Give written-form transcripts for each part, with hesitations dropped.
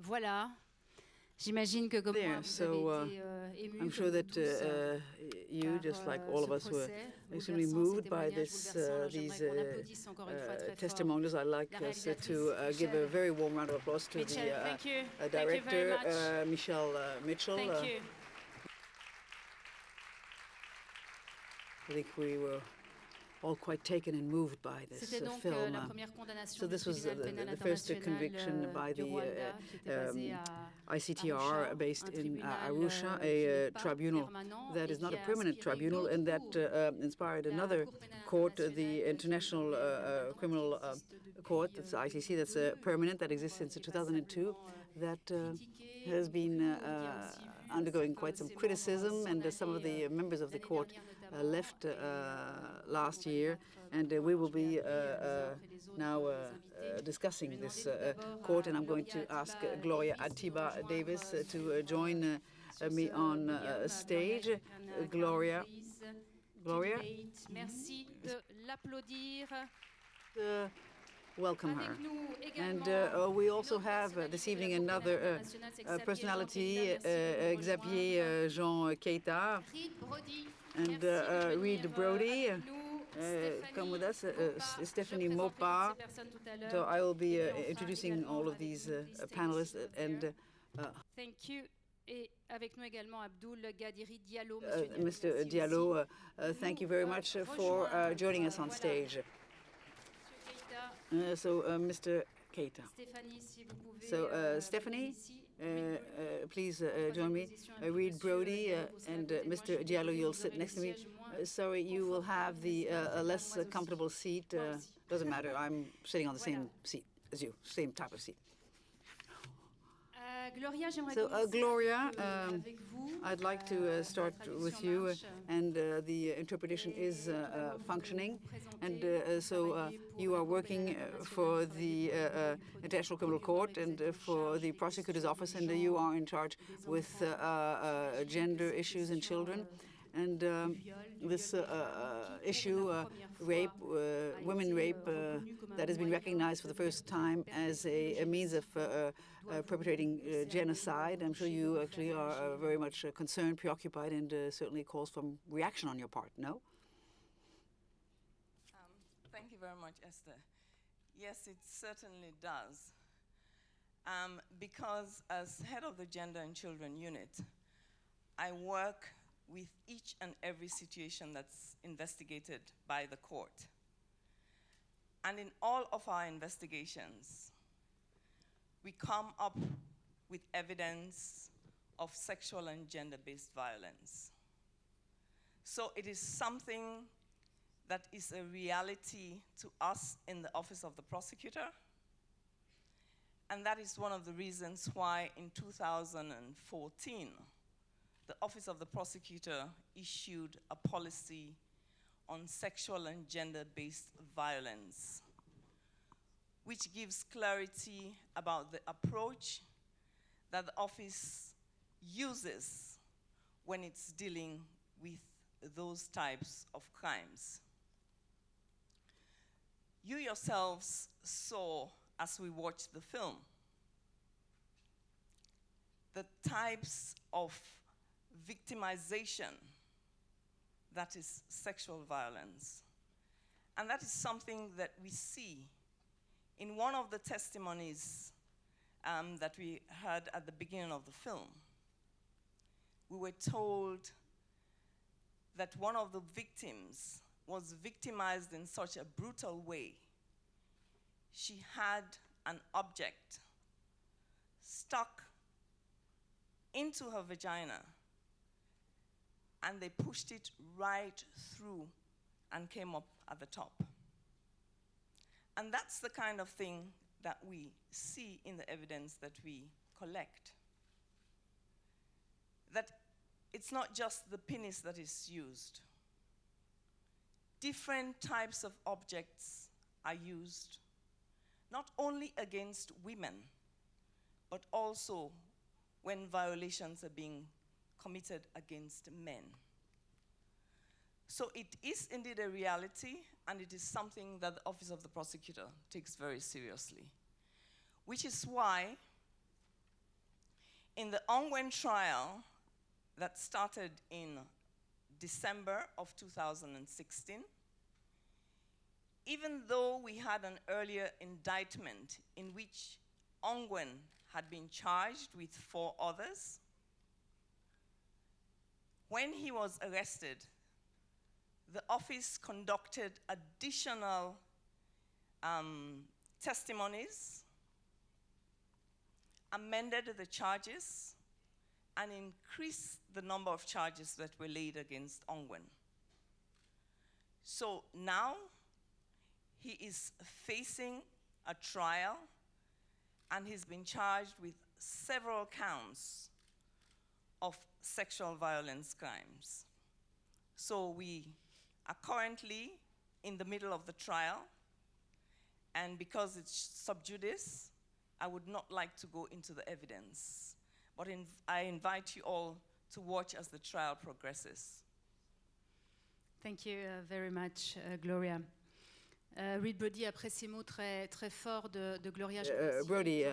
Voilà. J'imagine que comme moi, vous avez été ému, I'm sure that you, just like all of us, were extremely moved by these testimonials. I'd like us to give a very warm round of applause to the director, Michelle Mitchell. Thank you. I think we were all quite taken and moved by this film. So this was the first conviction by the ICTR based in Arusha, a tribunal that is not a permanent tribunal, and that inspired another court, the International Criminal Court, that's ICC, that's permanent, that exists since 2002, that has been undergoing quite some criticism, and some of the members of the court left last year, and we will be now discussing this court, and I'm going to ask Gloria Atiba Davies to join me on stage. Gloria. Merci de l'applaudir. Welcome her. And we also have this evening another personality, Xavier-Jean Keïta, and Brody. Come with us, Stephanie Mopa. So I will be introducing all of these panelists. And thank you. Et avec nous également Abdul, Gadiry, Diallo. Mr. Diallo, thank you very much for joining us on stage. Mr. Keïta. So, Stephanie, please join me. Read Brody and Mr. Diallo, you'll sit next to me. Sorry, you will have the less comfortable seat. Doesn't matter, I'm sitting on the same seat as you, same type of seat. Gloria, I'd like to start with you, and the interpretation is functioning, and so you are working for the International Criminal Court and for the Prosecutor's Office, and you are in charge with gender issues and children. And this issue, rape, women rape, that has been recognized for the first time as a means of perpetrating genocide. I'm sure you actually are very much concerned, preoccupied, and certainly calls for reaction on your part, no? Thank you very much, Esther. Yes, it certainly does. Because as head of the Gender and Children Unit, I work with each and every situation that's investigated by the court. And in all of our investigations, we come up with evidence of sexual and gender-based violence. So it is something that is a reality to us in the Office of the Prosecutor. And that is one of the reasons why in 2014, the Office of the Prosecutor issued a policy on sexual and gender-based violence, which gives clarity about the approach that the office uses when it's dealing with those types of crimes. You yourselves saw, as we watched the film, the types of victimization that is sexual violence. And that is something that we see in one of the testimonies that we heard at the beginning of the film. We were told that one of the victims was victimized in such a brutal way. She had an object stuck into her vagina, and they pushed it right through and came up at the top. And that's the kind of thing that we see in the evidence that we collect. That it's not just the penis that is used. Different types of objects are used, not only against women, but also when violations are being committed against men. So it is indeed a reality, and it is something that the Office of the Prosecutor takes very seriously, which is why In the Ongwen trial that started in December of 2016, even though we had an earlier indictment in which Ongwen had been charged with 4 others, when he was arrested, the office conducted additional testimonies, amended the charges, and increased the number of charges that were laid against Ongwen. So now he is facing a trial, and he's been charged with several counts of sexual violence crimes. So we are currently in the middle of the trial, and because it's sub judice, I would not like to go into the evidence, but I invite you all to watch as the trial progresses. Thank you very much, Gloria. Reed Brody, après ces mots très, très forts de Gloria, Brody,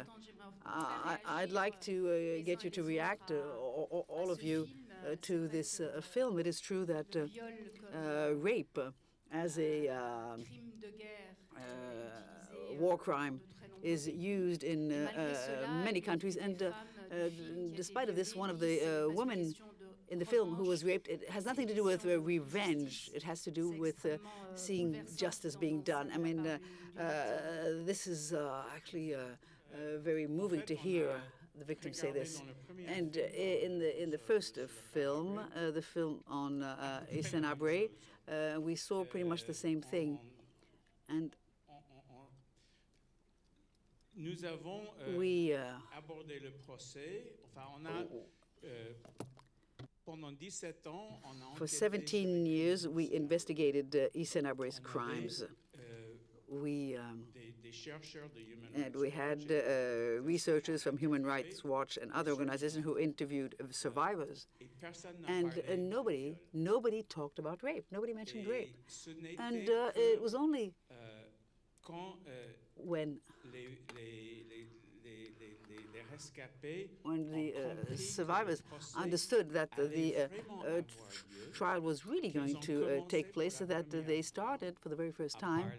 I'd like to get you to react, all of you, to this film. It is true that rape as a war crime is used in many countries, and despite of this, one of the women in the film who was raped, it has nothing to do with revenge. It has to do with seeing justice being done. I mean, this is actually very moving to hear the victim say this. And in the first film, the film on Hissène Habré, we saw pretty much the same thing. And we abordé le procès. Enfin, on a pendant 17 ans, on a for 17 years, we investigated Hissène Habré's crimes. We had researchers from Human Rights Watch and other organizations who interviewed survivors, and nobody talked about rape. Nobody mentioned rape, and it was only when the survivors understood that the trial was really going to take place, so that they started, for the very first time,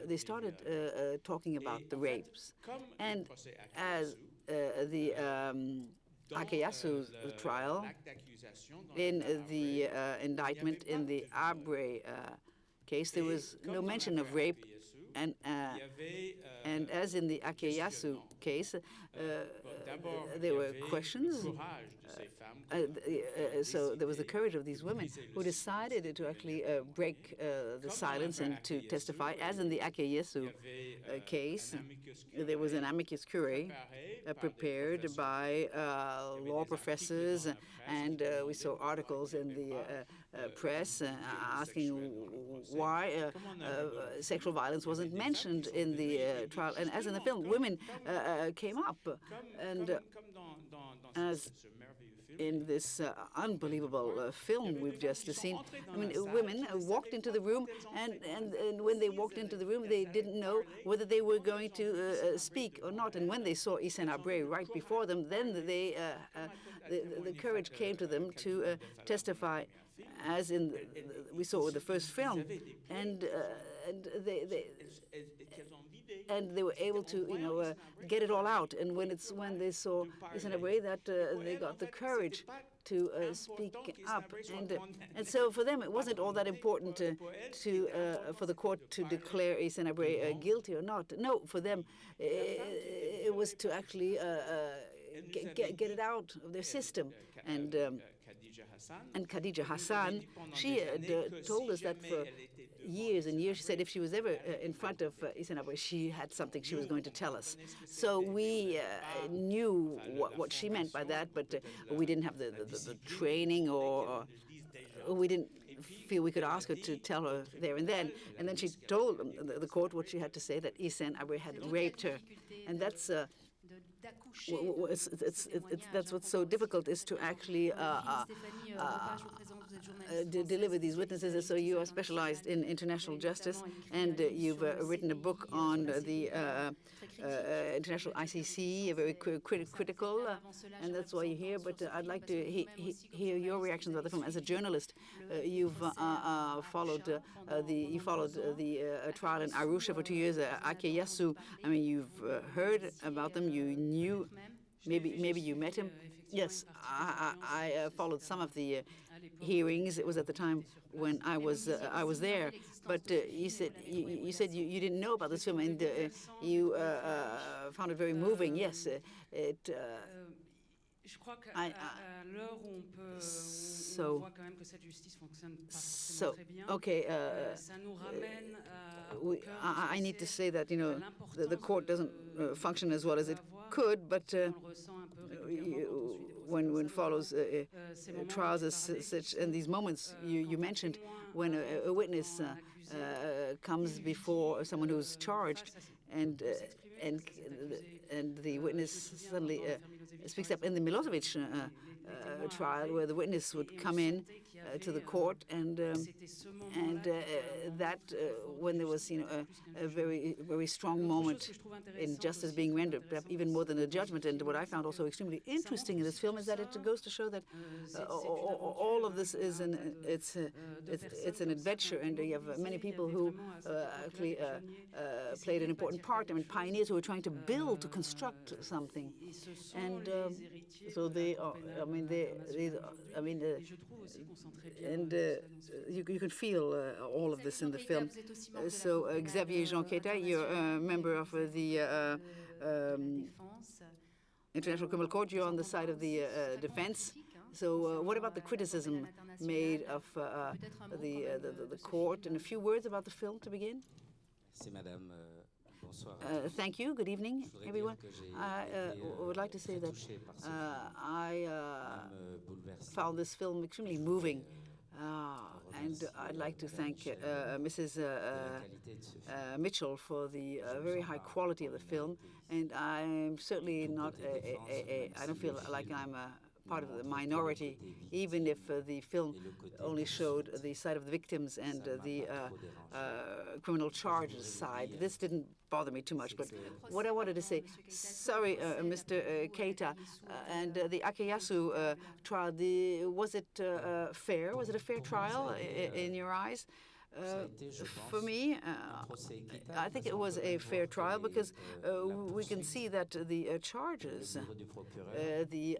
they started talking about the rapes. And as the Akayasu trial, in the indictment in the Habré case, there was no mention of rape. And as in the Akayasu case, there were questions. So there was the courage of these women who decided to actually break the silence and to testify. As in the Akayasu case, there was an amicus curiae prepared by law professors, and we saw articles in the press asking why sexual violence wasn't mentioned in the trial. And as in the film, women came up, and as in this unbelievable film we've just seen, I mean, women walked into the room, and when they walked into the room, they didn't know whether they were going to speak or not. And when they saw Hissène Habré right before them, then the courage came to them to testify, as in we saw with the first film, and they were able to, get it all out. And when they saw Hissène Habré, that they got the courage to speak up. And so for them, it wasn't all that important for the court to declare Hissène Habré guilty or not. No, for them, it was to actually get it out of their system. And Khadija Hassan, she told us that for years and years, she said if she was ever in front of Hissène Habré, she had something she was going to tell us. So we knew what she meant by that, but we didn't have the training, or we didn't feel we could ask her to tell her there and then. And then she told the court what she had to say, that Hissène Habré had raped her. And that's that's what's so difficult, is to actually deliver these witnesses. So you are specialized in international justice, and you've written a book on the international ICC, very critical, and that's why you're here. But I'd like to hear your reactions about the film. As a journalist, you've followed the trial in Arusha for 2 years. Akayasu, I mean, you've heard about them. You knew, maybe you met him. Yes, I followed some of the hearings. It was at the time when I was there. But you said you didn't know about this film, and you found it very moving. Yes, I need to say that the court doesn't function as well as it could, but when follows trials as such, and these moments you mentioned, when a witness comes before someone who's charged, and the witness suddenly speaks up. In the Milosevic trial, where the witness would come in to the court, and that when there was a very strong moment in justice being rendered, even more than a judgment. And what I found also extremely interesting in this film is that it goes to show that all of this is it's an adventure, and you have many people who actually played an important part. I mean, pioneers who were trying to build, to construct something, and so they are. You can feel all of this in the film. So Xavier-Jean, you're a member of the International Criminal Court. You're on the side of the defense. So what about the criticism made of the court? And a few words about the film to begin. Thank you. Good evening, everyone. I would like to say that I found this film extremely moving. And I'd like to thank Mrs. Mitchell for the very high quality of the film. And I'm certainly not I don't feel like I'm a part of the minority, even if the film only showed the side of the victims and the criminal charges side. This didn't bother me too much. But what I wanted to say, sorry, Mr. Keïta, and the Akayasu trial, was it fair? Was it a fair trial in your eyes? For me, I think it was a fair trial, because we can see that the charges, the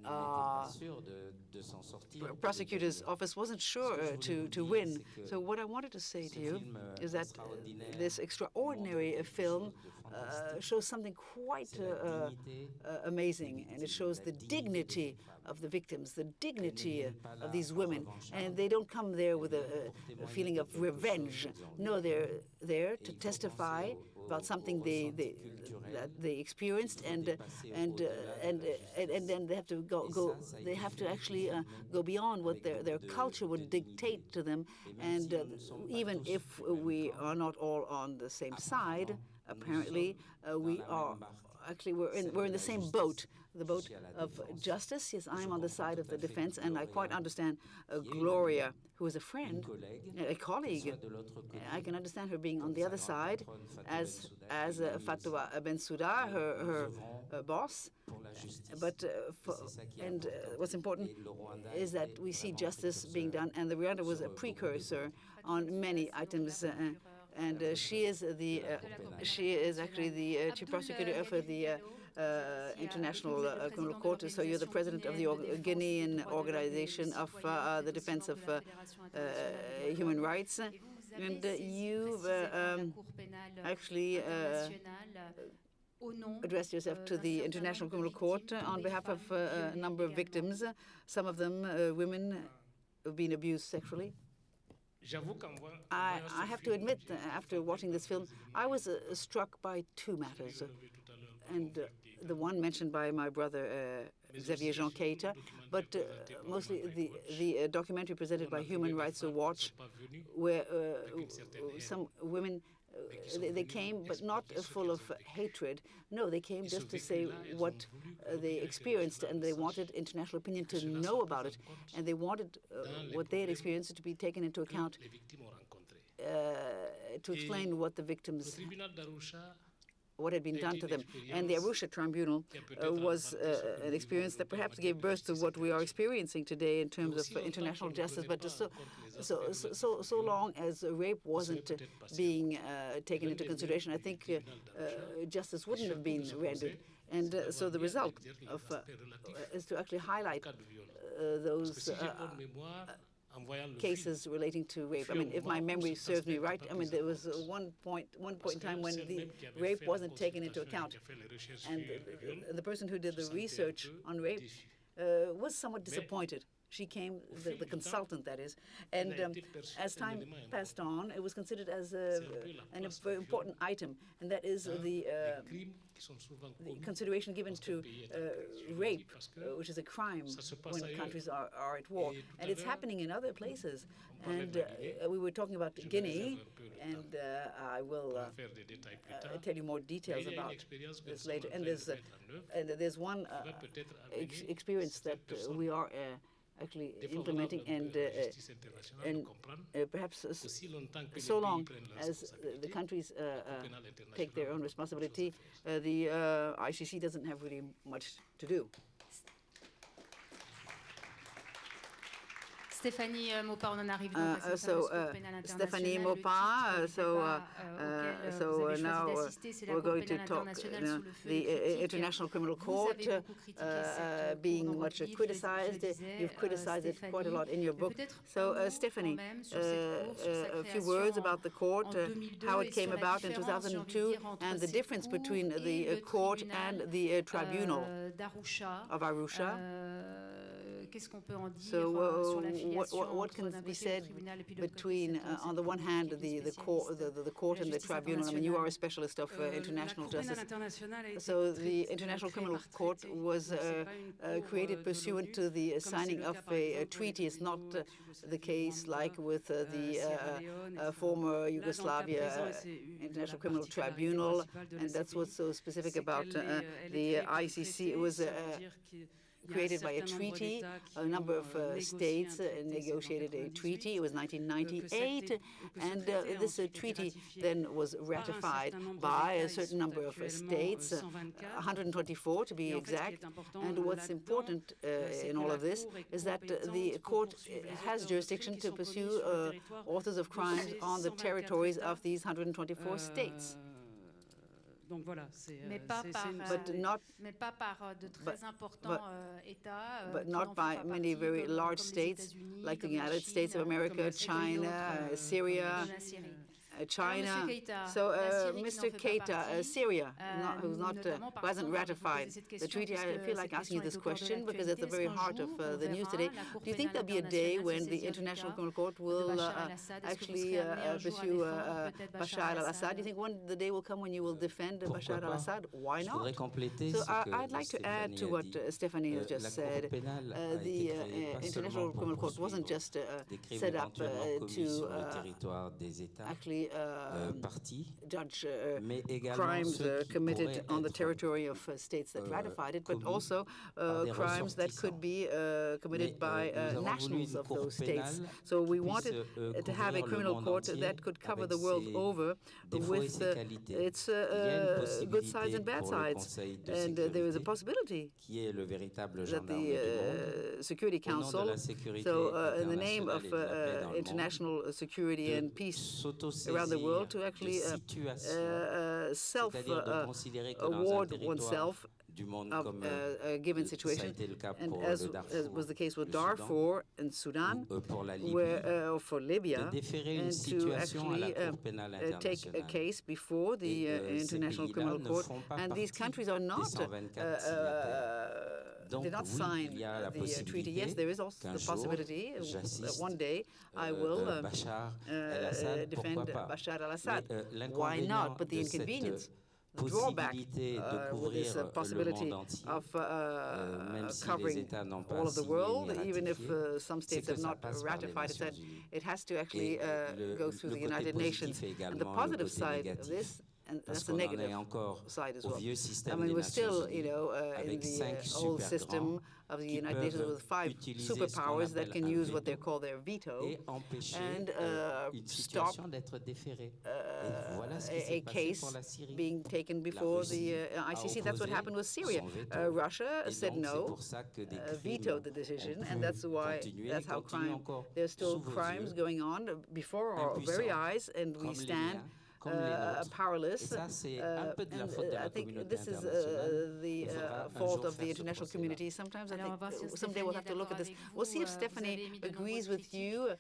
prosecutor's office wasn't sure to win. So what I wanted to say to you is that this extraordinary film shows something quite amazing, and it shows the dignity of the victims, the dignity of these women, and they don't come there with a feeling of revenge. No, they're there to testify about something that they experienced, and then they have to go. They have to actually go beyond what their culture would dictate to them. And even if we are not all on the same side, apparently we are. Actually, we're in the same boat, the boat of justice. Yes, I'm on the side of the defense, and I quite understand Gloria, who is a friend, a colleague. I can understand her being on the other side, as Fatwa Bensouda, her boss. But what's important is that we see justice being done, and the Rwanda was a precursor on many items. And she is actually the chief prosecutor of the International Criminal Court. So you're the president of the Guinean organization of the defense of human rights, and you've actually addressed yourself to the International Criminal Court on behalf of a number of victims. Some of them women who've been abused sexually. I have to admit, after watching this film, I was struck by two matters. And the one mentioned by my brother, Xavier-Jean, but mostly the documentary presented by Human Rights Watch, where some women they came, but not full of hatred. No, they came just to say what they experienced, and they wanted international opinion to know about it, and they wanted what they had experienced to be taken into account to explain what the victims, what had been done to them. And the Arusha Tribunal was an experience that perhaps gave birth to what we are experiencing today in terms of international justice. But just so long as rape wasn't being taken into consideration, I think justice wouldn't have been rendered. And so the result of is to actually highlight those cases relating to rape. I mean, if my memory serves me right, I mean, there was one point in time when the rape wasn't taken into account, and the person who did the research on rape was somewhat disappointed. She came, the consultant that is, and as time passed on, it was considered as a very important item, and that is the consideration given to rape, which is a crime when countries are at war. And it's happening in other places. And we were talking about Guinea, and I will tell you more details about this later. And there's one experience that we are actually implementing, and perhaps so long as the countries take their own responsibility, the ICC doesn't have really much to do. Stéphanie Maupin, on en arrive donc à cette Stephanie Maupin, so now we're going to talk the International Criminal Court being much criticized. You've criticized it quite a lot in your book. So Stephanie, a few words about the court, how it came about in 2002, and the difference between the court and the tribunal of Arusha. So what can be said between, on the one hand, the court and the tribunal? I mean, you are a specialist of international justice. So the International Criminal Court was created pursuant to the signing of a treaty. It's not the case like with the former Yugoslavia International Criminal Tribunal, and that's what's so specific about the ICC. It was created by a treaty. A number of states negotiated a treaty. It was 1998, and this treaty then was ratified by a certain number of states, 124 to be exact. And what's important in all of this is that the court has jurisdiction to pursue authors of crimes on the territories of these 124 states. Mais pas par de très importants États. But not by many very large states like the United States of America, China, Syria. China. So, Mr. Keïta, Syria, who hasn't ratified the treaty. I feel like asking you this question because it's at the very heart of the news today. Do you think there'll be a day when the International Criminal Court will actually pursue Bashar al-Assad? Do you think the day will come when you will defend Bashar al-Assad? Why not? So I'd like to add to what Stephanie has just said. The International Criminal Court wasn't just set up to actually judge crimes committed on the territory of states that ratified it, but also crimes that could be committed by nationals of those states. So we wanted to have a criminal court that could cover the world over with its good sides and bad sides. And there is a possibility that the Security Council, so in the name of international security and peace around the world, to actually self-award oneself of a given situation, and as was the case with Darfur and Sudan, where for Libya, and to actually take a case before the International Criminal Court. And these countries are not did not sign the treaty. Yes, there is also the possibility that one day I will defend Bashar al-Assad. Why not? But the inconvenience drawback possibilité de with this couvrir le possibility monde entier, of même si les covering États n'ont pas all of the signé world, ni even if ratifié, some c'est states que have ça not passe par les ratified it, Nations that Unies. it has to actually Et go through the le côté United positif Nations. est And the également le positive côté side of négatif, this, and parce that's the qu'on en negative est encore side as au well. vieux I système mean, des we're Nations still, Unies, in avec the 5 old super system grands of the qui United Nations peuvent with 5 utiliser ce qu'on superpowers that appelle can un use what they veto call their veto et empêcher and une stop situation d'être déférée. Et voilà ce qui a s'est passé pour case la Syrie. being taken La before Russie the a ICC. That's what opposé happened with Syria. son veto. Russia Et said donc, c'est no, pour ça que des crimes vetoed the ont decision, pu and that's why continuer, that's how continuent crime. encore There's still sous vos crimes yeux, going on before our very impuissants, eyes, and we comme les stand miens, comme les nôtres. powerless. Et ça, c'est un peu de la faute de I la think communauté this is internationale. the Il faudra un fault jour of the faire ce international procès-là. community. Sometimes I Alors, on va voir si think someday we'll have to look at this. We'll see if Stephanie agrees with you.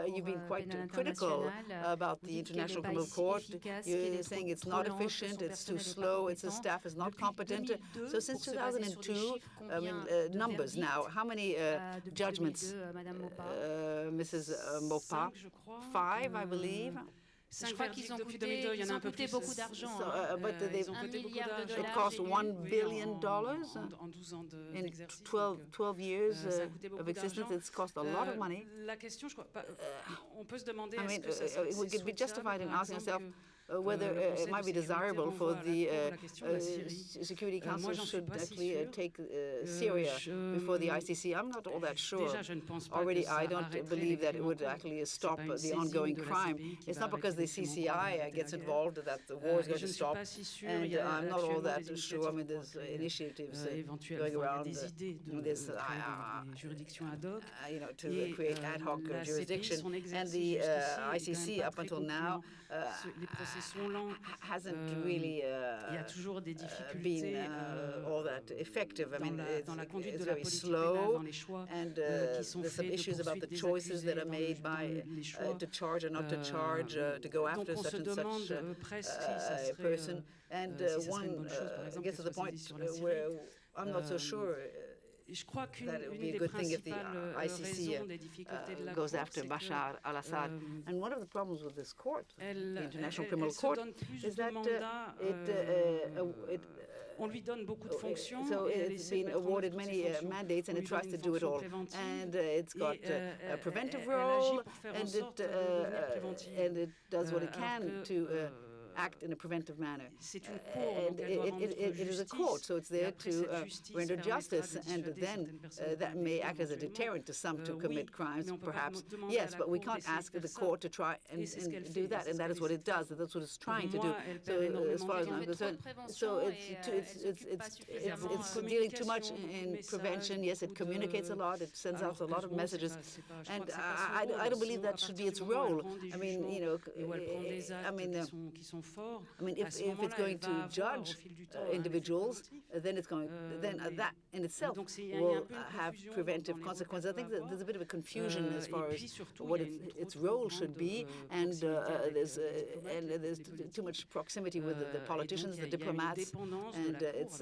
You've been quite critical about the International Criminal Court. You're saying it's not efficient, it's too slow, its staff is not competent. So since 2002, I mean, numbers now, how many judgments, Mrs. Mopa? 5, I believe. Je crois qu'ils ont coûté, beaucoup d'argent. But $1 milliard. It cost $1 billion in 12 years of existence. It's cost a lot of money. La question, je crois, on peut se demander, I mean, est-ce we que could be justified in asking ourselves whether it might be desirable for the Security Council should actually take Syria before the ICC. I'm not all that sure. Already, I don't believe that it would actually stop the ongoing crime. It's not because the CCI gets involved that the war is going to stop. And I'm not all that sure. I mean, there's initiatives going around. There's, to create ad hoc jurisdiction. And the ICC, up until now, hasn't really been all that effective. I mean, it's very slow, and there's some issues about the choices that are made by to charge or not to charge, to go after such and such a person. And one gets to the point where I'm not so sure that it would be a good thing if the ICC goes after Bashar al-Assad. And one of the problems with this court, the International Criminal Court, is that on lui donne beaucoup de fonctions. So it's been awarded many mandates, and it tries to do it all. And it's got a preventive role, and it does what it can to act in a preventive manner. It is a court, so it's there to render justice, and then that may act as a deterrent to some to commit crimes, perhaps. Yes, but we can't ask the court to try and do that, and that is what it does. That's what it's trying to do. So as far as I'm concerned, so it's dealing too much in prevention. Yes, it communicates a lot. It sends out a lot of messages, and I don't believe that should be its role. I mean, if it's going to judge individuals, then it's going. Then that in itself will have preventive consequences. I think that there's a bit of a confusion as far as what its role should be, and there's too much proximity with the politicians, the diplomats, and it's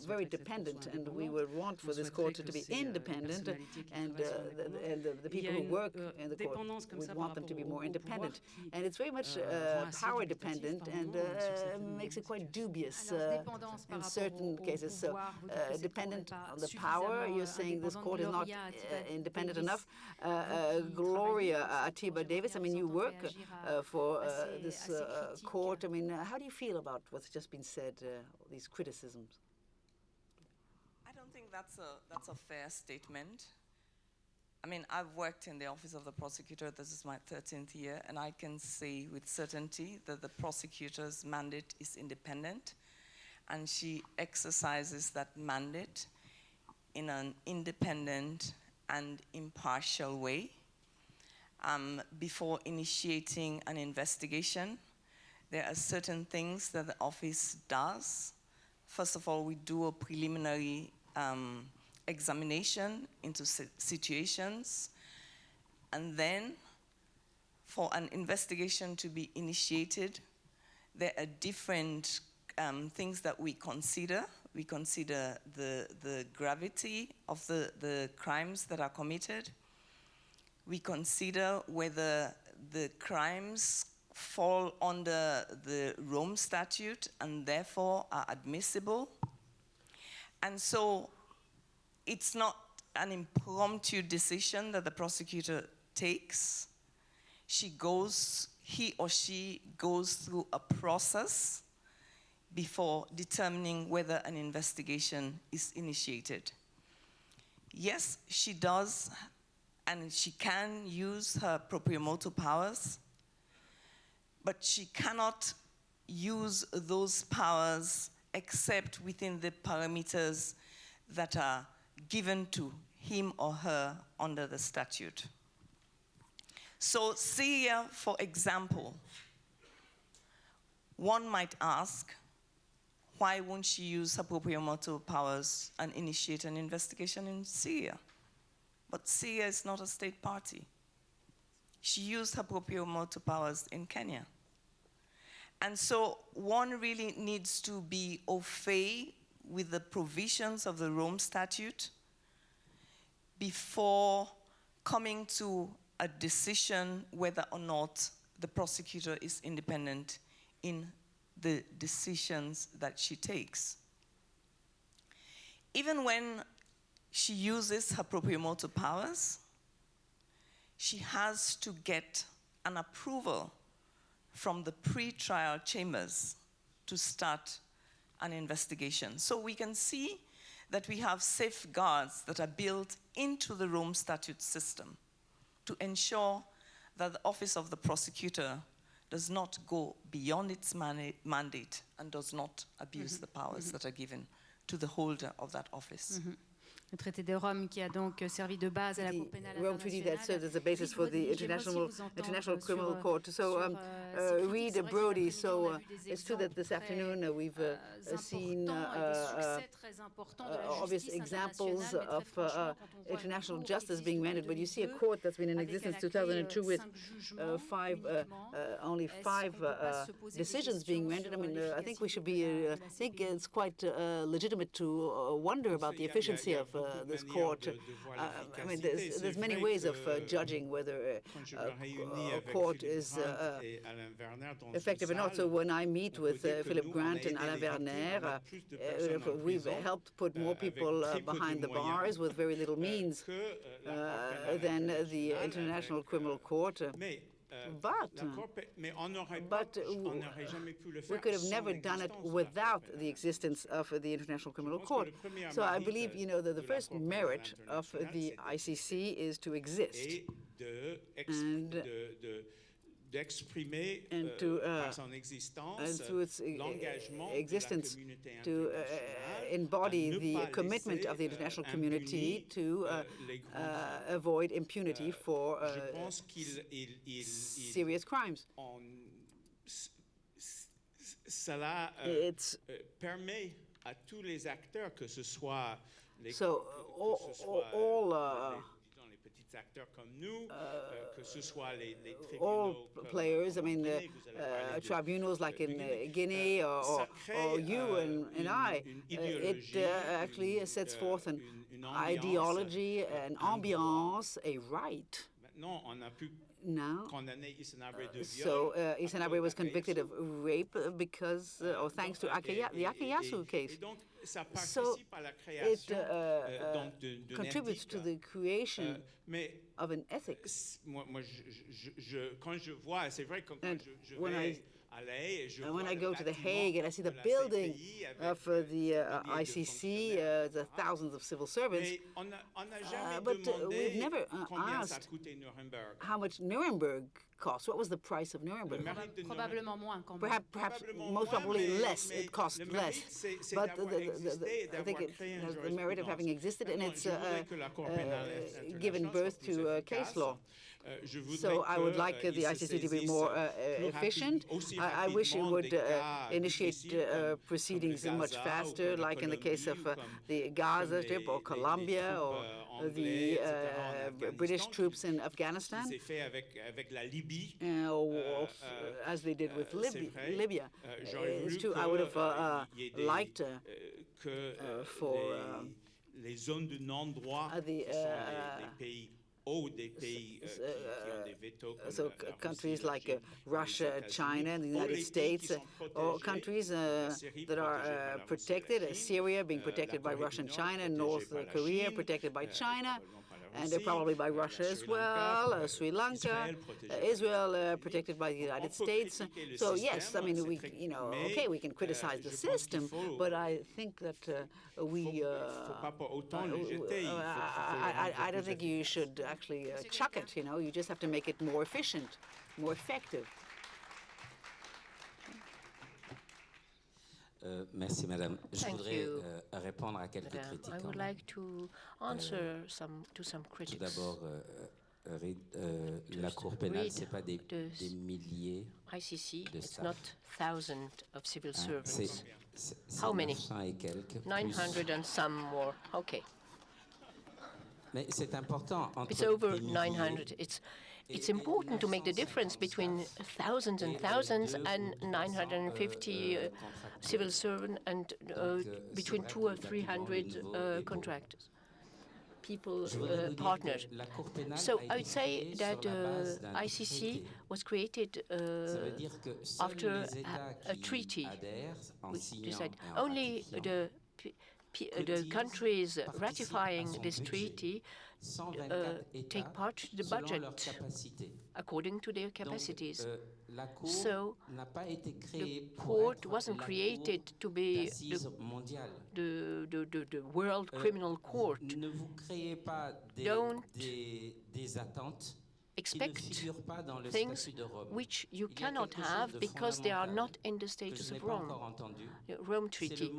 very dependent. And we would want for this court to be independent, and the people who work in the court would want them to be more independent. And it's very much power dependent, and makes it quite dubious in certain cases. So, dependent on the power, you're saying this court is not independent enough. Gloria, Atiba, Davies, I mean, you work for this court. I mean, how do you feel about what's just been said, these criticisms? I don't think that's a fair statement. I mean, I've worked in the Office of the Prosecutor. This is my 13th year, and I can say with certainty that the prosecutor's mandate is independent, and she exercises that mandate in an independent and impartial way. Before initiating an investigation, there are certain things that the office does. First of all, we do a preliminary examination into situations, and then for an investigation to be initiated, there are different things that we consider. We consider the gravity of the crimes that are committed. We consider whether the crimes fall under the Rome Statute and therefore are admissible. And so it's not an impromptu decision that the prosecutor takes. He or she goes through a process before determining whether an investigation is initiated. Yes, she does, and she can use her proprio motu powers, but she cannot use those powers except within the parameters that are given to him or her under the statute. So Syria, for example, one might ask, why won't she use her proprio motu powers and initiate an investigation in Syria? But Syria is not a state party. She used her proprio motu powers in Kenya. And so one really needs to be au fait with the provisions of the Rome Statute before coming to a decision whether or not the prosecutor is independent in the decisions that she takes. Even when she uses her proprio motu powers, she has to get an approval from the pre-trial chambers to start an investigation. So we can see that we have safeguards that are built into the Rome Statute system to ensure that the office of the prosecutor does not go beyond its mandate and does not abuse the powers that are given to the holder of that office. Le traité de Rome qui a donc servi de base à la Cour pénale Rome Treaty that serves as a basis for the International Criminal Court. So read Brody. So it's true that this afternoon we've seen obvious examples of international justice being rendered, but you see a court that's been in existence 2002 with only five decisions being rendered. I mean, I think we should be, I think it's quite legitimate to wonder about the efficiency of this court. I mean, there's many ways of judging whether a court is effective or not. So when I meet with Philip Grant and Alain Werner, we've helped put more people behind the bars with very little means than the International Criminal Court. But we could have never done it without the existence of the International Criminal Court. So I believe, you know, that the first merit of the ICC is to exist and to through its existence to embody the commitment of the international community to avoid impunity for serious crimes. It's so all players, I mean, tribunals like in Guinea or you and I, it actually sets forth an ideology, an ambiance, a right. Now, so Isenabre was convicted of rape because, or thanks to the Akayasu case. So it contributes to the creation of an ethics. And when I go to The Hague and I see the building of the ICC, the thousands of civil servants, but we've never asked how much Nuremberg cost. What was the price of Nuremberg? Perhaps, most probably less. It cost less. But I think it has the merit of having existed, and it's given birth to case law. So I would like the ICC to be more efficient. I wish it would initiate proceedings much faster, like in the case of the Gaza Strip or Colombia or the British troops in Afghanistan, or as they did with Libya. It's true, I would have liked for So countries like Russia, China, and the United States, or countries that are protected, Syria being protected by Russia and China, North Korea protected by China, and probably by Russia as well, Sri Lanka, Israel protected by the United States. So yes, I mean, okay, we can criticize the system, but I think that I don't think you should actually chuck it, you just have to make it more efficient, more effective. Merci, Madame. Je voudrais répondre à quelques critiques. I would like to answer to some critics. Tout d'abord, la Cour pénale, ce n'est pas des milliers ICC, de it's staff. not thousands of civil servants. C'est How many? 900 et quelques. 900 and some more. Okay. Mais c'est important. It's over 900. It's important to make the difference between thousands and thousands and 950 civil servants and between 200 or 300 contractors, people partnered. So I would say that ICC was created after a treaty. We decided only the countries ratifying this treaty take part to the budget according to their capacities. So the court wasn't created to be the world criminal court. Don't expect things which you cannot have because they are not in the status of Rome. The Rome Treaty.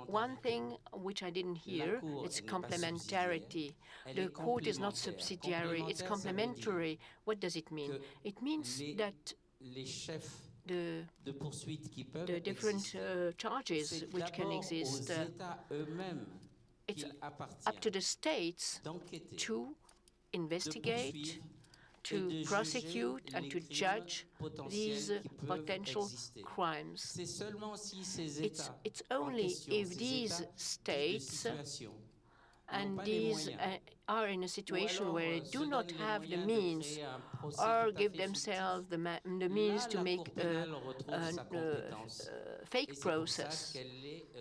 One thing which I didn't hear, it's complementarity. The court is not subsidiary, it's complementary. What does it mean? It means that the different charges which can exist, it's up to the states to investigate, to prosecute and to judge these potential crimes. It's only if these states and these are in a situation where they do not have the means or give themselves the means to make a fake process,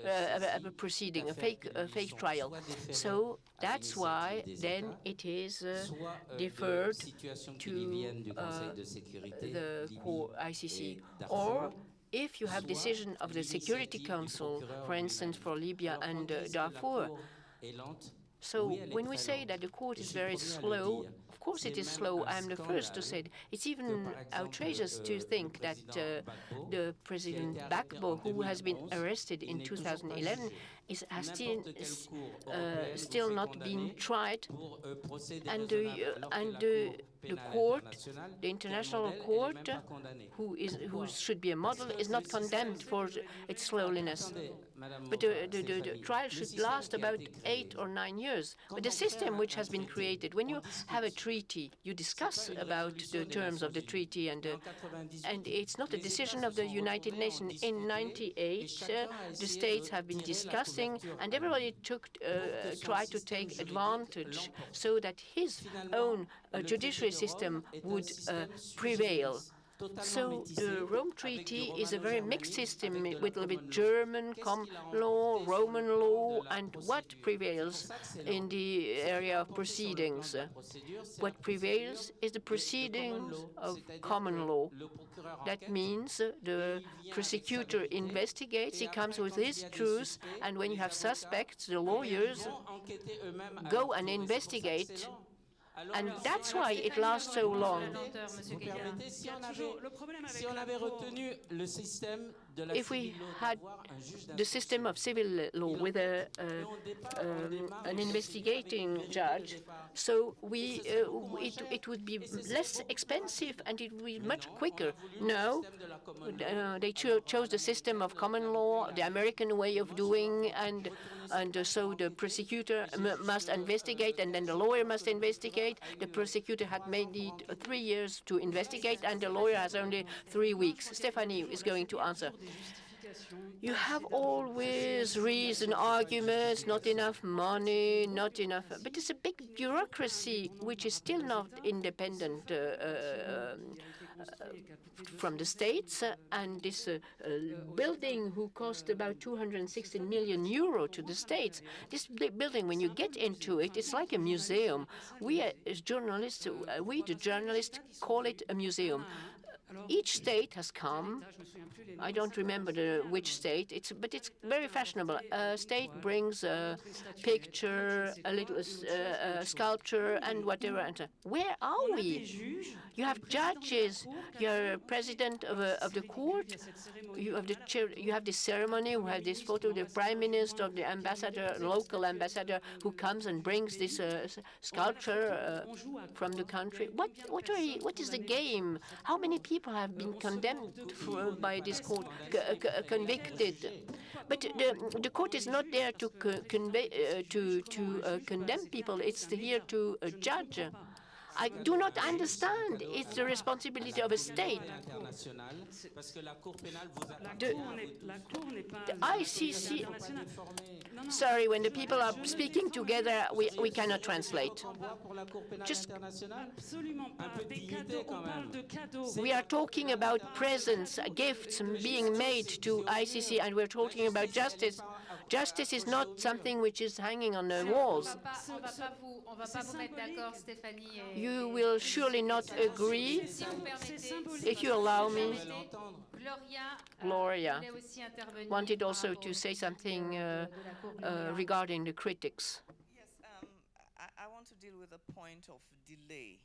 a proceeding, a fake trial. So that's why then it is deferred to the ICC. Or if you have decision of the Security Council, for instance, for Libya and Darfur. So when we say that the court is very slow, of course it is slow. I'm the first to say it. It's even outrageous to think that the President Gbagbo, who has been arrested in 2011, has still not been tried, and the court, the international court, who should be a model, is not condemned for its slowness. But the trial should last about 8 or 9 years. But the system which has been created, when you have a treaty, you discuss about the terms of the treaty, and it's not a decision of the United Nations. In '98, the states have been discussing, and everybody tried to take advantage so that his own judiciary system would prevail. So the Rome Treaty is a very mixed system with a little bit German, common law, Roman law, and what prevails in the area of proceedings. What prevails is the proceedings of common law. That means the prosecutor investigates, he comes with his truth, and when you have suspects, the lawyers go and investigate. And that's why it lasts so long. If we had the system of civil law with an investigating judge, so it would be less expensive and it would be much quicker. No, they chose the system of common law, the American way of doing, and so the prosecutor must investigate, and then the lawyer must investigate. The prosecutor had maybe 3 years to investigate, and the lawyer has only 3 weeks. Stephanie is going to answer. You have always reason, arguments, not enough money, not enough, but it's a big bureaucracy which is still not independent from the states, and this building who cost about 216 million euro to the states. This building, when you get into it, it's like a museum. We as journalists, we the journalists call it a museum. Each state has come. I don't remember which state. But it's very fashionable. A state brings a picture, a little sculpture, and whatever. And where are we? You have judges. You're president of the court. You have the chair. You have this ceremony. You have this photo of the prime minister, of the ambassador, local ambassador, who comes and brings this sculpture from the country. What is the game? How many people have been condemned by this court, convicted? But the court is not there to condemn people. It's here to judge. I do not understand. It's the responsibility of a state. The ICC. Sorry, when the people are speaking together, we cannot translate. Just, we are talking about presents, gifts being made to ICC, and we're talking about justice. Justice is not something which is hanging on the walls. You will surely not agree. If you allow me, Gloria wanted also to say something regarding the critics. Yes, I want to deal with the point of delay.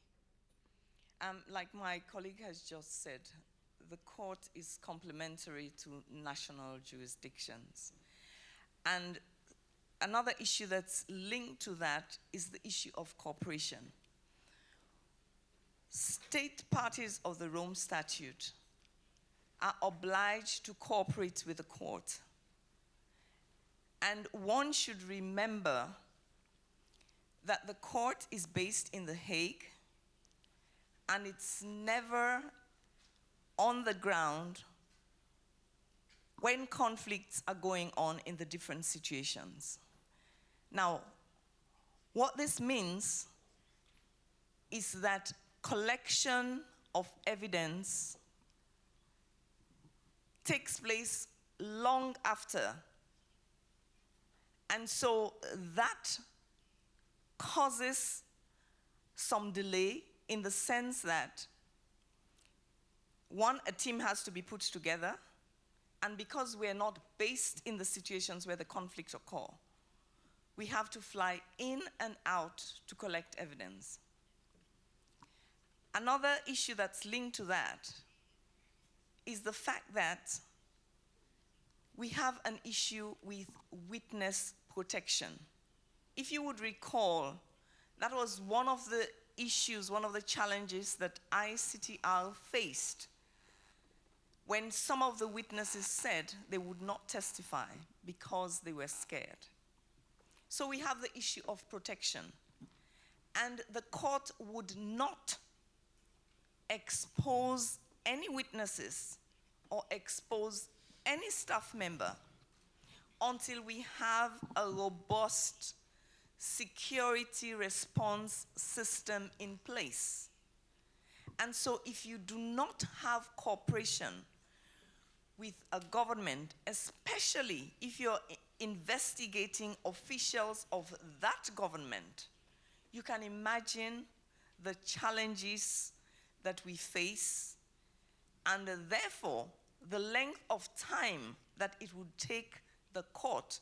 Like my colleague has just said, the court is complementary to national jurisdictions. And another issue that's linked to that is the issue of cooperation. State parties of the Rome Statute are obliged to cooperate with the court. And one should remember that the court is based in The Hague, and it's never on the ground when conflicts are going on in the different situations. Now, what this means is that collection of evidence takes place long after. And so that causes some delay in the sense that, one, a team has to be put together, and because we're not based in the situations where the conflicts occur, we have to fly in and out to collect evidence. Another issue that's linked to that is the fact that we have an issue with witness protection. If you would recall, that was one of the issues, one of the challenges that ICTR faced when some of the witnesses said they would not testify because they were scared. So we have the issue of protection. And the court would not expose any witnesses or expose any staff member until we have a robust security response system in place. And so if you do not have cooperation with a government, especially if you're investigating officials of that government, you can imagine the challenges that we face, and therefore the length of time that it would take the court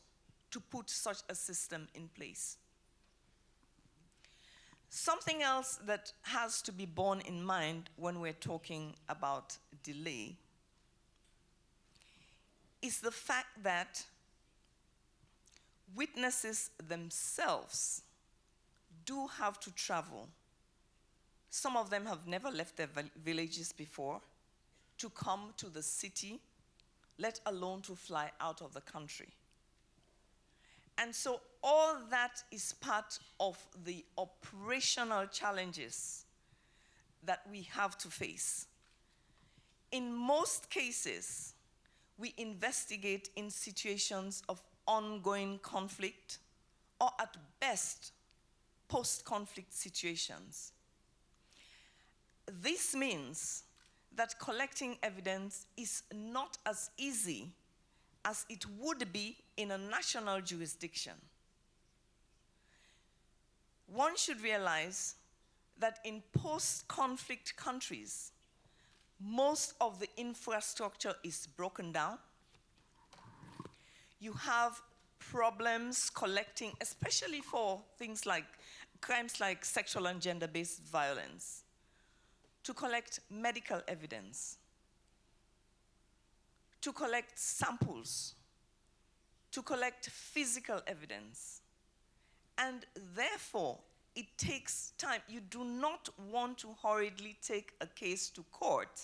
to put such a system in place. Something else that has to be borne in mind when we're talking about delay is the fact that witnesses themselves do have to travel. Some of them have never left their villages before to come to the city, let alone to fly out of the country. And so all that is part of the operational challenges that we have to face. In most cases, we investigate in situations of ongoing conflict or at best post-conflict situations. This means that collecting evidence is not as easy as it would be in a national jurisdiction. One should realize that in post-conflict countries, most of the infrastructure is broken down. You have problems collecting, especially for things like crimes like sexual and gender-based violence, to collect medical evidence, to collect samples, to collect physical evidence. And therefore, it takes time. You do not want to hurriedly take a case to court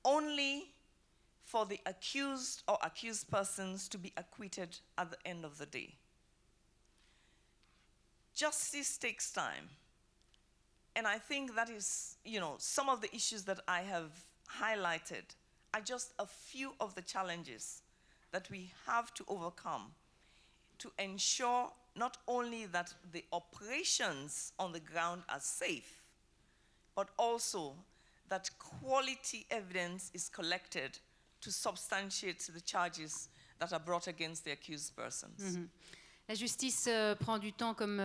only for the accused or accused persons to be acquitted at the end of the day. Justice takes time. And I think that is, some of the issues that I have highlighted are just a few of the challenges that we have to overcome to ensure not only that the operations on the ground are safe, but also that quality evidence is collected to substantiate the charges that are brought against the accused persons. Mm-hmm. La justice prend du temps, comme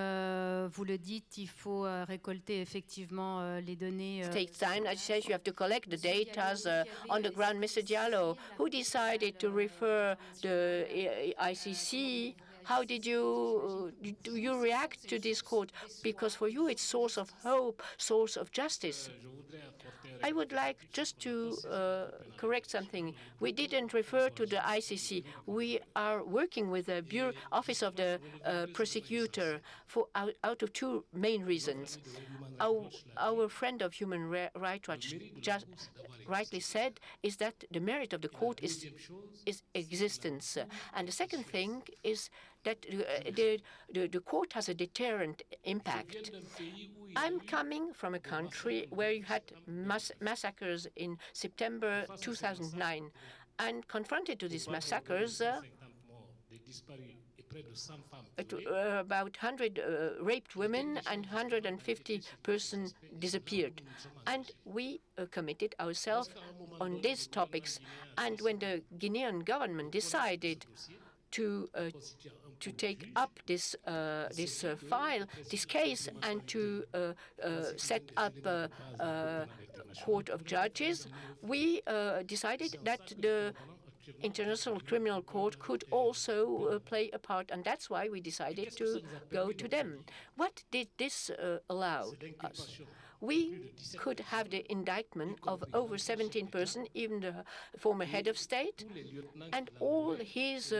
vous le dites. Il faut récolter effectivement les données. It takes time. As you say, you have to collect the data on the ground. Mr. Diallo, who decided to refer the ICC? How did you do you react to this court? Because for you, it's source of hope, source of justice. I would like just to correct something. We didn't refer to the ICC. We are working with the Bureau Office of the Prosecutor for out of two main reasons. Our friend of Human Rights Watch just rightly said is that the merit of the court is existence. And the second thing is that the court has a deterrent impact. I'm coming from a country where you had massacres in September 2009, and confronted to these massacres, about 100 raped women and 150 persons disappeared. And we committed ourselves on these topics. And when the Guinean government decided to take up this case, and to set up a court of judges, we decided that the International Criminal Court could also play a part, and that's why we decided to go to them. What did this allow us? We could have the indictment of over 17 persons, even the former head of state, and all his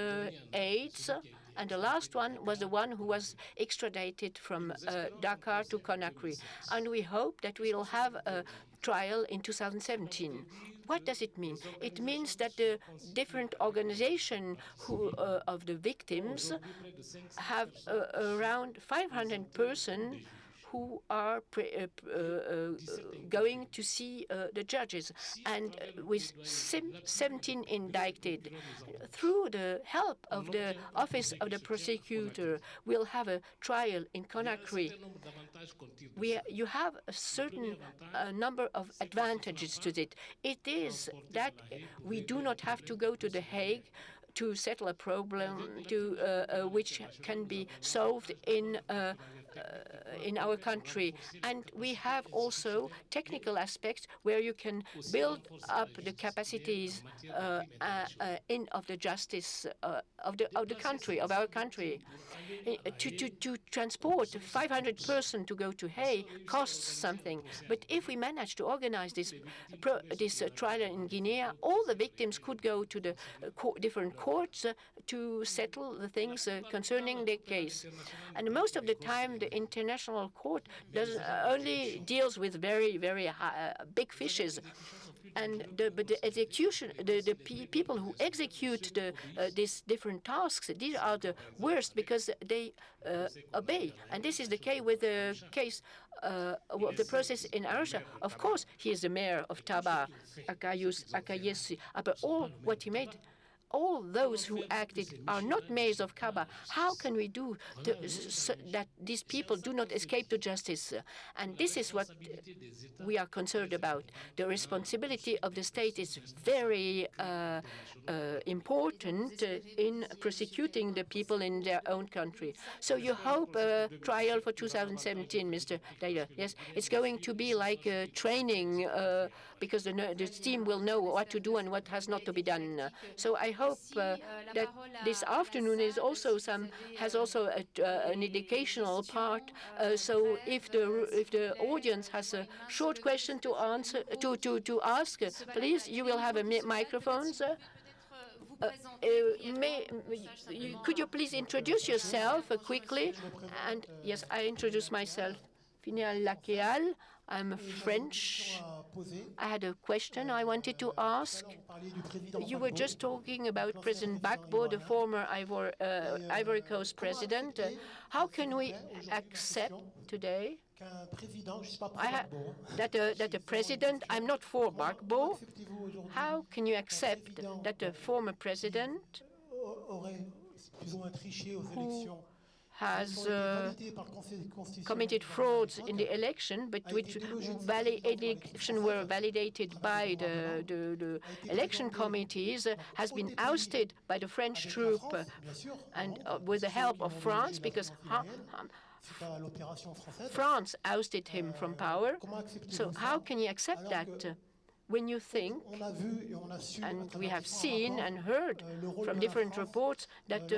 aides, and the last one was the one who was extradited from Dakar to Conakry. And we hope that we will have a trial in 2017. What does it mean? It means that the different organizations of the victims have around 500 persons who are going to see the judges, and with 17 indicted. Through the help of the Office of the Prosecutor, we'll have a trial in Conakry. You have a certain number of advantages to it. It is that we do not have to go to The Hague to settle a problem which can be solved in our country. And we have also technical aspects where you can build up the capacities of the justice of the country, of our country. To transport 500 persons to go to Hague costs something. But if we manage to organize this trial in Guinea, all the victims could go to the different courts to settle the things concerning their case. And most of the time, the International Court only deals with very, very big fishes. And but the execution, people who execute these different tasks, these are the worst because they obey. And this is the case with the case of the process in Arusha. Of course, he is the mayor of Taba, Akayesi, but all what he made. All those who acted are not mayors of Kaba. How can we do so that these people do not escape to justice? And this is what we are concerned about. The responsibility of the state is very important in prosecuting the people in their own country. So you hope a trial for 2017, Mr. Diallo. Yes, it's going to be like training because the team will know what to do and what has not to be done. So I hope that this afternoon has also an educational part. So if the audience has a short question to answer to ask, please, you will have a microphone, sir. Could you please introduce yourself quickly? And yes, I introduce myself. Final Lakeal. I'm French. I had a question I wanted to ask. You were just talking about President Gbagbo, the former Ivory Coast president. How can we accept today that a president, I'm not for Gbagbo, how can you accept that a former president who has committed frauds in the election, but which election were validated by the election committees, has been ousted by the French troop and with the help of France, because France ousted him from power. So how can you accept that? When you think, and we have seen and heard from different reports that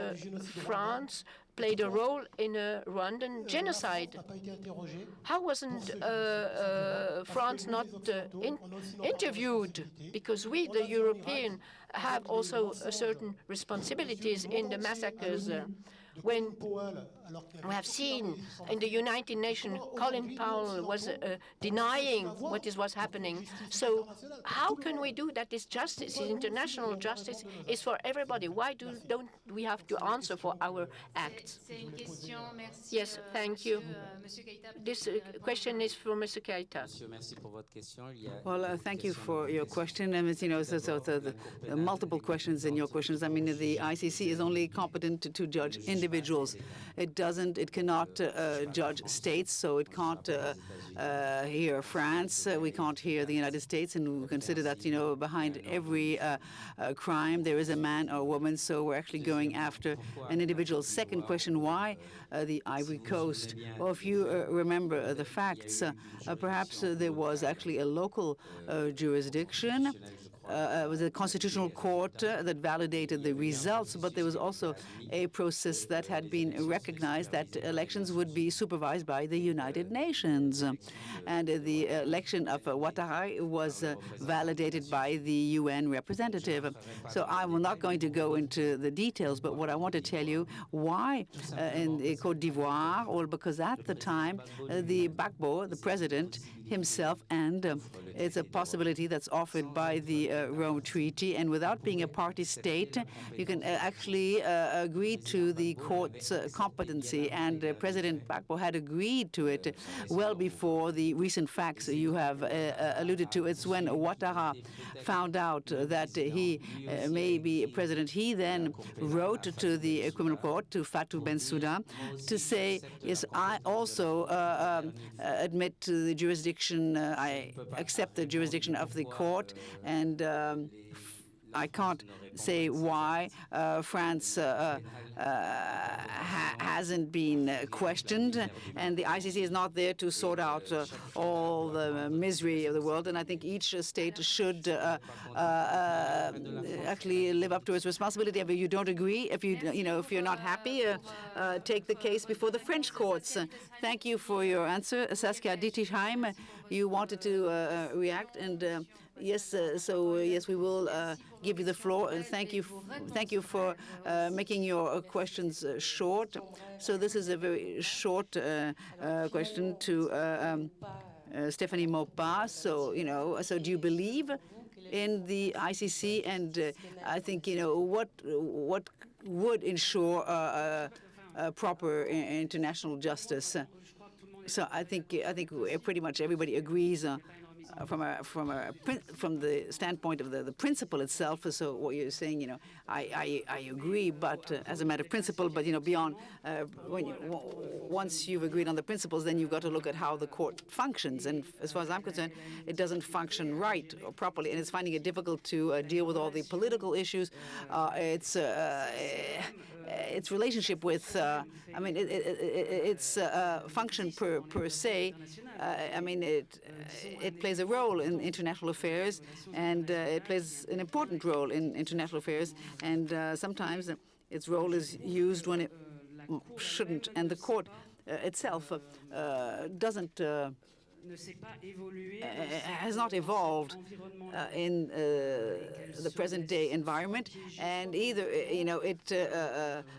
France played a role in a Rwandan genocide. How wasn't France not interviewed? Because we, the European, have also certain responsibilities in the massacres. When we have seen in the United Nations, Colin Powell was denying what was happening. So how can we do that? This justice, this international justice, is for everybody. Why don't we have to answer for our acts? Yes, thank you. This question is for Mr. Keïta. Well, thank you for your question. The multiple questions in your questions. I mean, the ICC is only competent to judge individuals. It cannot judge states, so it can't hear France. We can't hear the United States, and we consider that, behind every crime there is a man or a woman. So we're actually going after an individual. Second question: why the Ivory Coast? Well, if you remember the facts, perhaps there was actually a local jurisdiction. It was a constitutional court that validated the results, but there was also a process that had been recognized that elections would be supervised by the United Nations. And the election of Ouattara was validated by the UN representative. So I'm not going to go into the details, but what I want to tell you, why in Côte d'Ivoire, well, because at the time, the Gbagbo, the president himself, and it's a possibility that's offered by the Rome Treaty, and without being a party state, you can actually agree to the court's competency, and President Gbagbo had agreed to it well before the recent facts you have alluded to. It's when Ouattara found out that he may be president, he then wrote to the criminal court, to Fatou Bensouda, to say, yes, I also admit to the jurisdiction, I accept the jurisdiction of the court, and I can't say why France hasn't been questioned, and the ICC is not there to sort out all the misery of the world. And I think each state should actually live up to its responsibility. If you don't agree, if you're not happy, take the case before the French courts. Thank you for your answer, Saskia Dittichheim. You wanted to react, and yes, yes, we will give you the floor. And thank you for making your questions short. So this is a very short question to Stephanie Maupas. So, so do you believe in the ICC? And I think, what would ensure proper international justice? So I think pretty much everybody agrees from the standpoint of the principle itself. So what you're saying, I agree, but as a matter of principle, but beyond once you've agreed on the principles, then you've got to look at how the court functions. And as far as I'm concerned, it doesn't function right or properly, and it's finding it difficult to deal with all the political issues. Its relationship with, its function per se. It plays a role in international affairs, and it plays an important role in international affairs. And sometimes its role is used when it shouldn't, and the court itself has not evolved in the present-day environment, and either it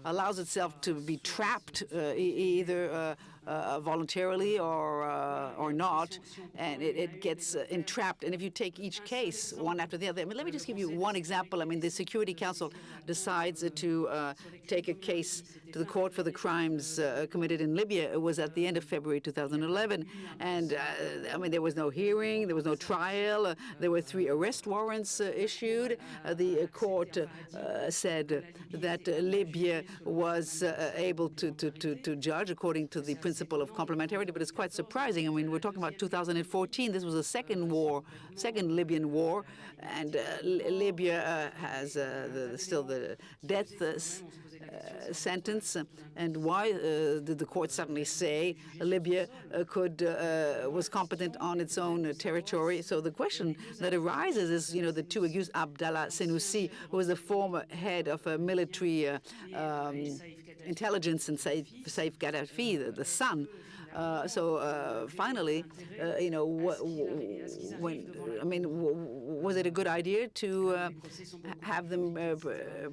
allows itself to be trapped either voluntarily or not, and it gets entrapped. And if you take each case one after the other, let me just give you one example. The Security Council decides to take a case to the court for the crimes committed in Libya. It was at the end of February 2011, and there was no hearing, there was no trial. There were 3 arrest warrants issued. The court said that Libya was able to judge according to the principle of complementarity, but it's quite surprising. We're talking about 2014. This was the second Libyan war, and Libya has still the death sentence. And why did the court suddenly say Libya was competent on its own territory? So the question that arises is, the 2 accused, Abdallah Senussi, who was the former head of military intelligence, and Saif Gaddafi, the son. Finally, was it a good idea to have them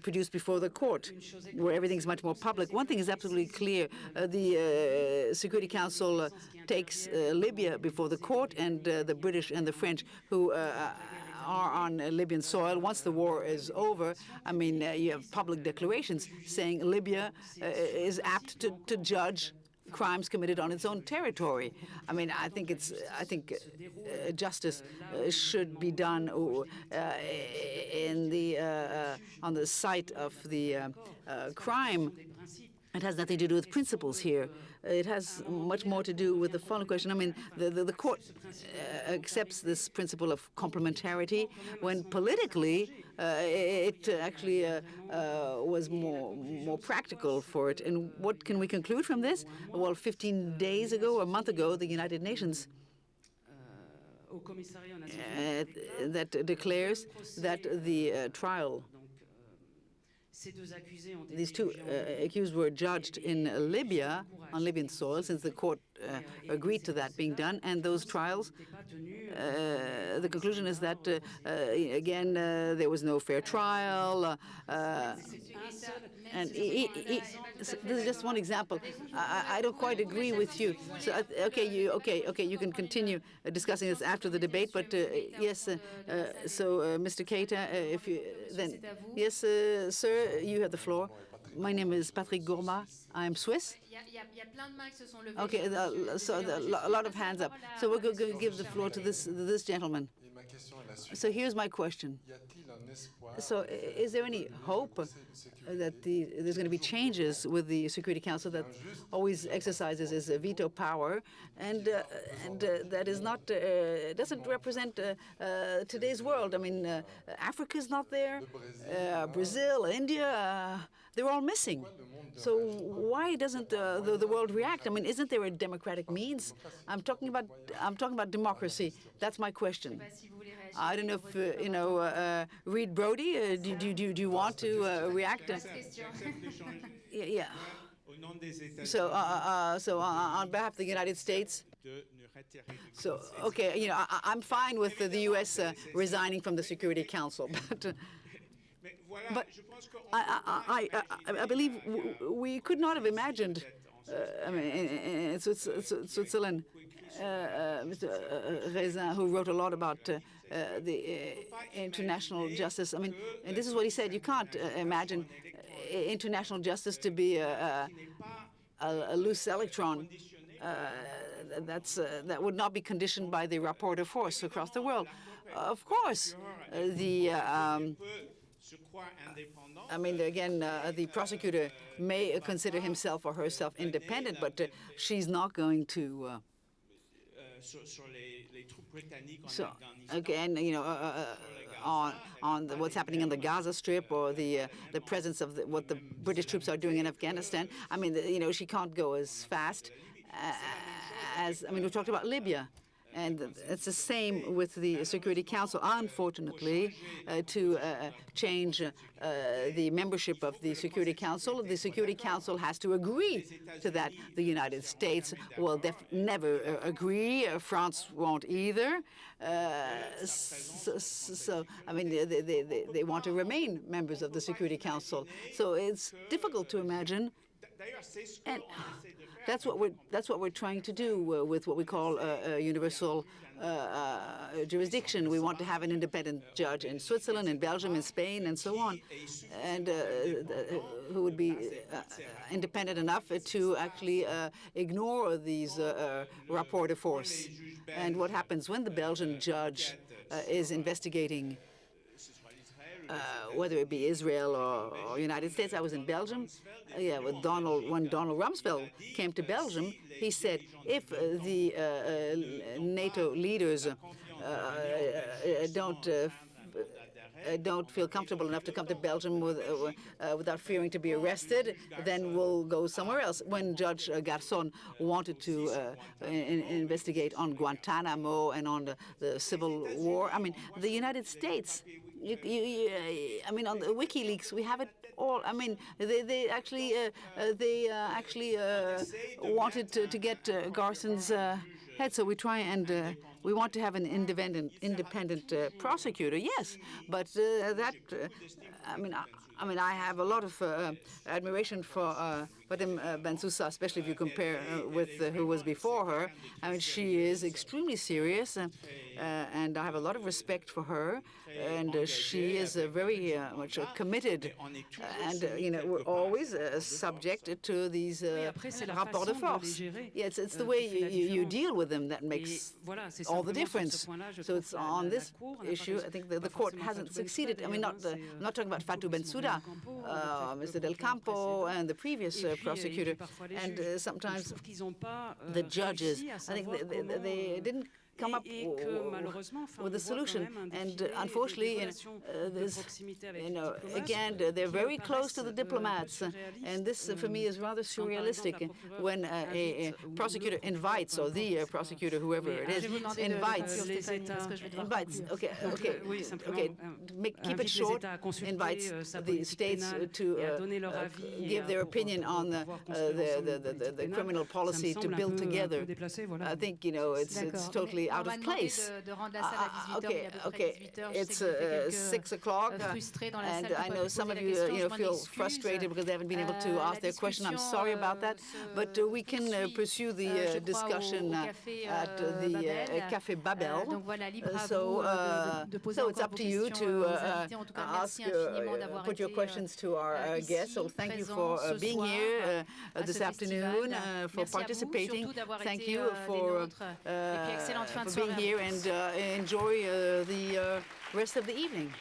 produced before the court, where everything's much more public? One thing is absolutely clear: the Security Council takes Libya before the court, and the British and the French, who are on Libyan soil. Once the war is over, you have public declarations saying Libya is apt to judge crimes committed on its own territory. I think justice should be done on the site of the crime. It has nothing to do with principles here. It has much more to do with the following question. The court accepts this principle of complementarity when politically it actually was more practical for it. And what can we conclude from this? Well, 15 days ago, or a month ago, the United Nations that declares that the trial, these 2 accused were judged in Libya, on Libyan soil, since the court agreed to that being done. And those trials, the conclusion is that, again, there was no fair trial. And this is just one example. I don't quite agree with you. So, you can continue discussing this after the debate. But yes, Mr. Keïta, if you then, yes, sir, you have the floor. My name is Patrick Gourma. I'm Swiss. Okay, so a lot of hands up. So we're going to give the floor to this gentleman. So here's my question. So is there any hope that there's going to be changes with the Security Council that always exercises its veto power, and that is not doesn't represent today's world? Africa's not there, Brazil, India, they're all missing. So why doesn't the world react? Isn't there a democratic means? I'm talking about democracy. That's my question. I don't know if Reed Brody. Do you want to react? Yeah. So on behalf of the United States. So okay, I'm fine with the U.S. Resigning from the Security Council, but I believe we could not have imagined I mean, in Switzerland, Mr. Raisin, who wrote a lot about the international justice. I mean, and this is what he said: you can't imagine international justice to be a loose electron. That would not be conditioned by the rapport de force across the world. Of course, I mean, again, the prosecutor may consider himself or herself independent, but she's not going to. So again, you know, on what's happening in the Gaza Strip or the presence of what the British troops are doing in Afghanistan. I mean, you know, she can't go as fast as. I mean, we talked about Libya. And it's the same with the Security Council. Unfortunately, to change the membership of the Security Council has to agree to that. The United States will never agree. France won't either. So, I mean, they want to remain members of the Security Council. So it's difficult to imagine. And that's what we're trying to do with what we call universal jurisdiction. We want to have an independent judge in Switzerland, in Belgium, in Spain, and so on, and who would be independent enough to actually ignore these rapport de force. And what happens when the Belgian judge is investigating whether it be Israel or United States. I was in Belgium. When Donald Rumsfeld came to Belgium, he said, if the NATO leaders don't feel comfortable enough to come to Belgium without fearing to be arrested, then we'll go somewhere else. When Judge Garçon wanted to investigate on Guantanamo and on the Civil War, I mean, the United States, I mean, on the WikiLeaks, we have it all. I mean, they actually wanted to get Garson's head, so we try and we want to have an independent prosecutor. Yes, but I mean, I have a lot of admiration for Madame Bensoussa, especially if you compare with who was before her. I mean, she is extremely serious, and I have a lot of respect for her. And she is very much committed. And, you know, we're always subject to these rapports de force. Yeah, it's the way you deal with them that makes all the difference. So it's on this issue, I think the court hasn't succeeded. I mean, I'm not talking about Fatou Bensouda, Mr. Del Campo, and the previous prosecutor. And sometimes the judges, I think they didn't come up with a solution. And unfortunately, again, they're very close to the diplomats. And this, for me, is rather surrealistic when a prosecutor invites, or the prosecutor, whoever it is, invites, keep it short, invites the states to give their opinion on the criminal policy to build together. I think, you know, it's totally out of place. It's 6 o'clock, and I know some of you, feel frustrated because they haven't been able to ask their question. I'm sorry about that, but we can pursue the discussion at the Café Babel. So it's up to you to ask, put your questions to our guests. So thank you for being here this afternoon, for participating. Thank you for being here, and enjoy the rest of the evening.